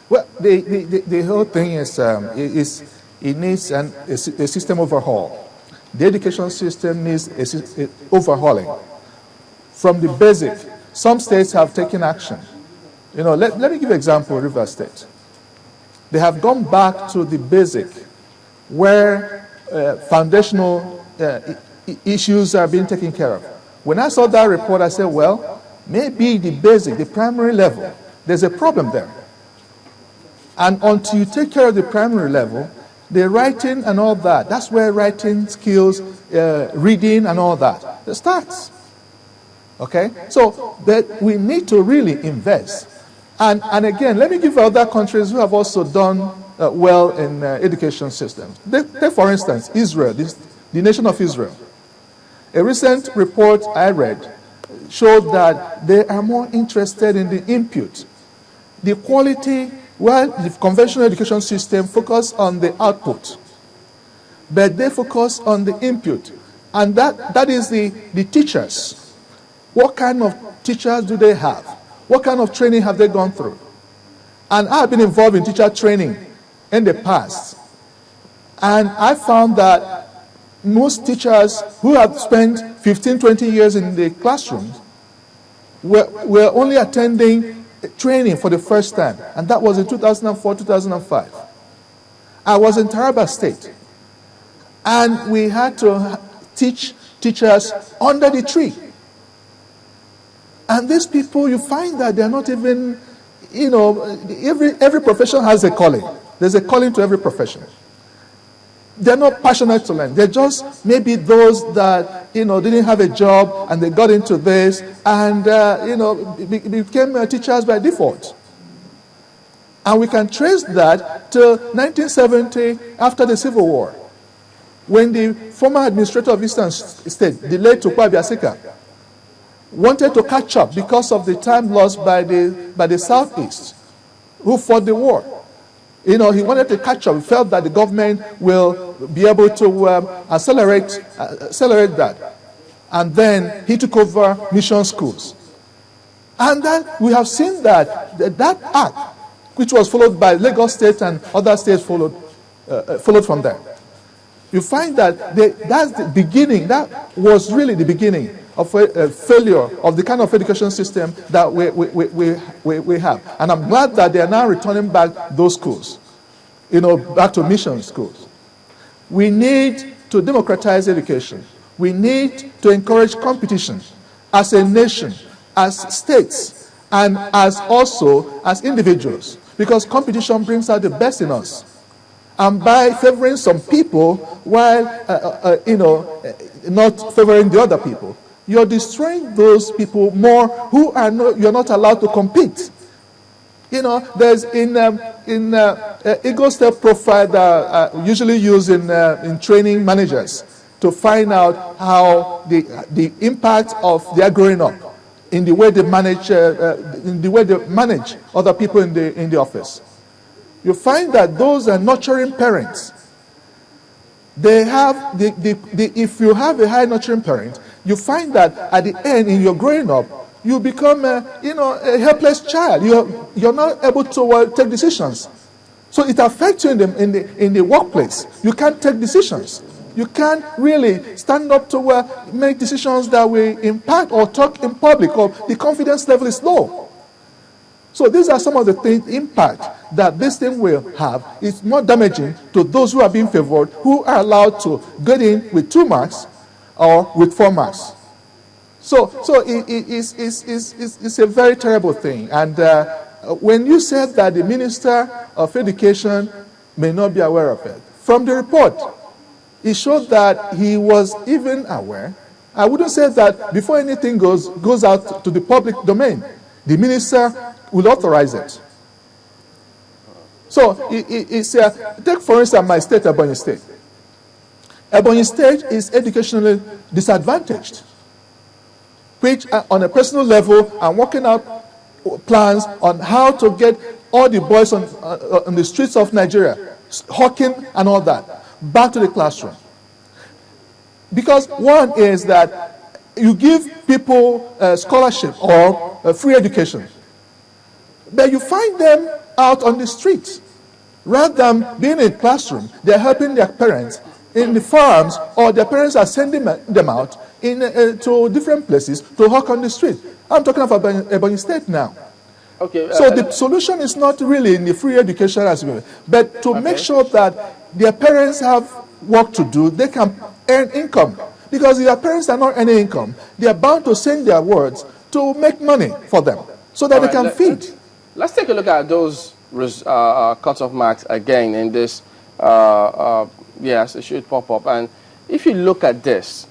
Well, the whole thing is it needs a system overhaul. The education system needs a overhauling from the basic. Some states have taken action. You know, let me give an example, Rivers State. They have gone back to the basic, where foundational issues are being taken care of. When I saw that report, I said, well, maybe the basic, the primary level, there's a problem there. And until you take care of the primary level, the writing and all that, that's where writing skills, reading and all that, it starts. Okay? So that we need to really invest. And again, let me give other countries who have also done well in education systems. Take, for instance, Israel, the nation of Israel. A recent report I read showed that they are more interested in the input. The quality, well, the conventional education system focus on the output, but they focus on the input. And that is the teachers. What kind of teachers do they have? What kind of training have they gone through? And I've been involved in teacher training in the past. And I found that most teachers who have spent 15, 20 years in the classrooms were only attending training for the first time. And that was in 2004, 2005. I was in Taraba State. And we had to teach teachers under the tree. And these people, you find that they're not even, you know, every profession has a calling. There's a calling to every profession. They're not passionate to learn. They're just maybe those that, you know, didn't have a job and they got into this and, you know, became teachers by default. And we can trace that to 1970 after the Civil War, when the former administrator of Eastern State, the late Tukwa Biasika, wanted to catch up because of the time lost by the Southeast, who fought the war. You know, he wanted to catch up. He felt that the government will be able to accelerate that. And then he took over mission schools. And then we have seen that act, which was followed by Lagos State and other states followed from there. You find that that's the beginning. That was really the beginning of a failure of the kind of education system that we have. And I'm glad that they are now returning back those schools, you know, back to mission schools. We need to democratize education. We need to encourage competition as a nation, as states, and as individuals, because competition brings out the best in us. And by favoring some people while, you know, not favoring the other people, you're destroying those people more who are you're not allowed to compete. You know, there's in ego step profile that usually used in training managers to find out how the impact of their growing up in the way they manage other people in the office. You find that those are nurturing parents. They have if you have a high nurturing parent, you find that at the end, in your growing up, you become a helpless child. You're not able to take decisions. So it affects you in the workplace. You can't take decisions. You can't really stand up to make decisions that will impact or talk in public, or the confidence level is low. So these are some of the things, impact that this thing will have. It's more damaging to those who are being favored, who are allowed to get in with 2 marks or with 4 marks. So it's a very terrible thing. And when you said that the Minister of Education may not be aware of it, from the report, it showed that he was even aware. I wouldn't say that before anything goes out to the public domain, the minister will authorize it. So take for instance my state, Ebonyi State. Ebonyi State is educationally disadvantaged, which on a personal level, I'm working out plans on how to get all the boys on the streets of Nigeria, hawking and all that, back to the classroom. Because one is that you give people scholarship or free education. But you find them out on the streets. Rather than being in a classroom, they're helping their parents in the farms, or their parents are sending them out to different places to hawk on the street. I'm talking about Ebonyi State now. Okay. So the solution is not really in the free education as well, but to make sure that their parents have work to do, they can earn income. Because if their parents are not earning income, they are bound to send their words to make money for them, so that they can feed. Let's take a look at those cutoff marks again in this. Yes, it should pop up. And if you look at this,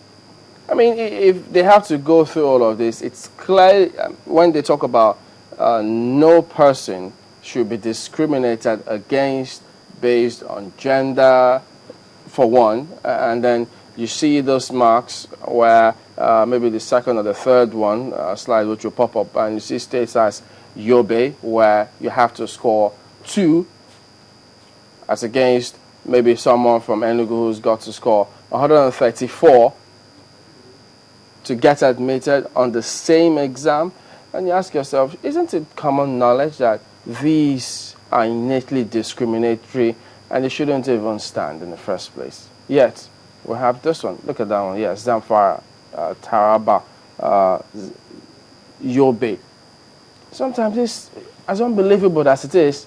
I mean, if they have to go through all of this, it's clear when they talk about no person should be discriminated against based on gender, for one, and then you see those marks where maybe the second or the third one slide which will pop up, and you see states as Yobe, where you have to score 2 as against maybe someone from Enugu who's got to score 134 to get admitted on the same exam. And you ask yourself, isn't it common knowledge that these are innately discriminatory and they shouldn't even stand in the first place? Yet, we have this one. Look at that one. Yes, Zamfara, Taraba, Yobe. Sometimes it's as unbelievable as it is,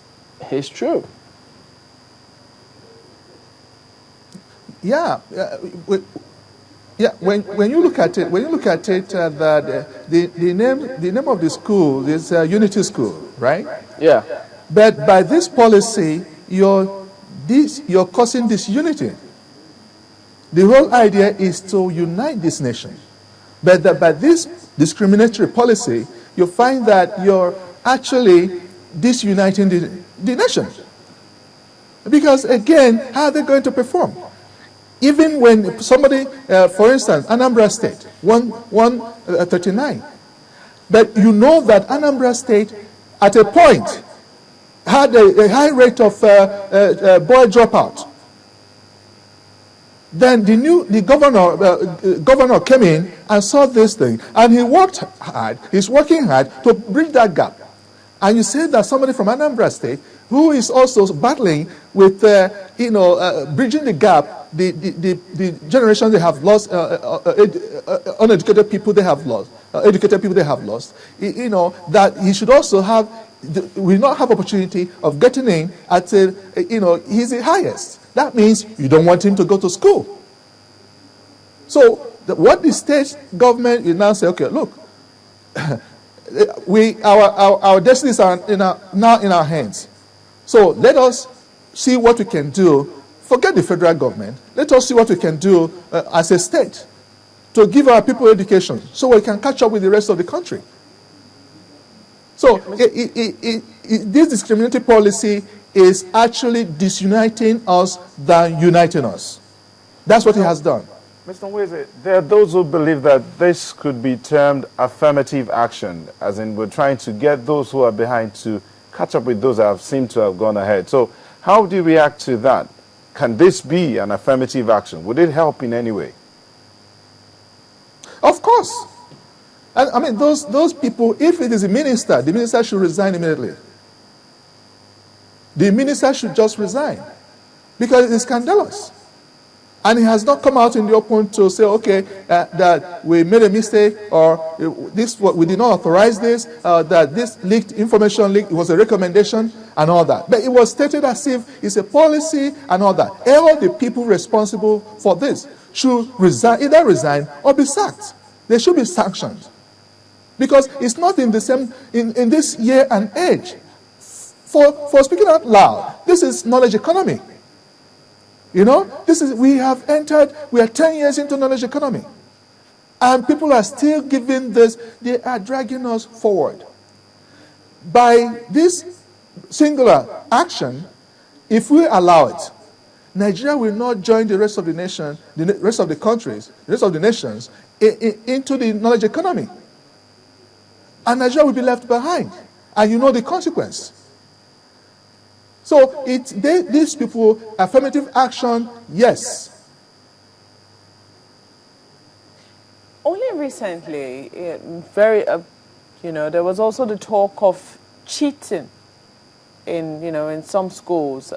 it's true. Yeah, when you look at it, that the name of the school is Unity School, right? Yeah. But by this policy, you're causing disunity. The whole idea is to unite this nation. But by this discriminatory policy, you find that you're actually disuniting the nation. Because again, how are they going to perform? Even when somebody, for instance, Anambra State, 139. But you know that Anambra State, at a point, had a high rate of boy dropout. Then the governor came in and saw this thing, and he worked hard. He's working hard to bridge that gap. And you say that somebody from Anambra State, who is also battling with, bridging the gap, the generation they have lost, uneducated people they have lost, educated people they have lost, that he should also have, will not have opportunity of getting in at, he's the highest. That means you don't want him to go to school. So what the state government will now say, okay, look, our destinies are now in our hands. So let us see what we can do. Forget the federal government. Let us see what we can do as a state to give our people education so we can catch up with the rest of the country. So this discriminatory policy is actually disuniting us than uniting us. That's what it has done. Mr. Nweze, there are those who believe that this could be termed affirmative action, as in we're trying to get those who are behind to catch up with those that have seemed to have gone ahead. So how do you react to that? Can this be an affirmative action? Would it help in any way? Of course. And, I mean, those people, if it is a minister, the minister should resign immediately. The minister should just resign because it's scandalous. And he has not come out in the open to say, okay, that we made a mistake, or we did not authorize this, that this leaked information leak, it was a recommendation and all that. But it was stated as if it's a policy and all that. All the people responsible for this should resign, either resign or be sacked. They should be sanctioned. Because it's not in the same, in this year and age. For speaking out loud, this is knowledge economy. We are 10 years into knowledge economy. And people are still giving this, they are dragging us forward. By this singular action, if we allow it, Nigeria will not join the rest of the nation, the rest of the countries, the rest of the nations into the knowledge economy. And Nigeria will be left behind. And you know the consequence. So these people, affirmative action, yes. Only recently, there was also the talk of cheating in some schools.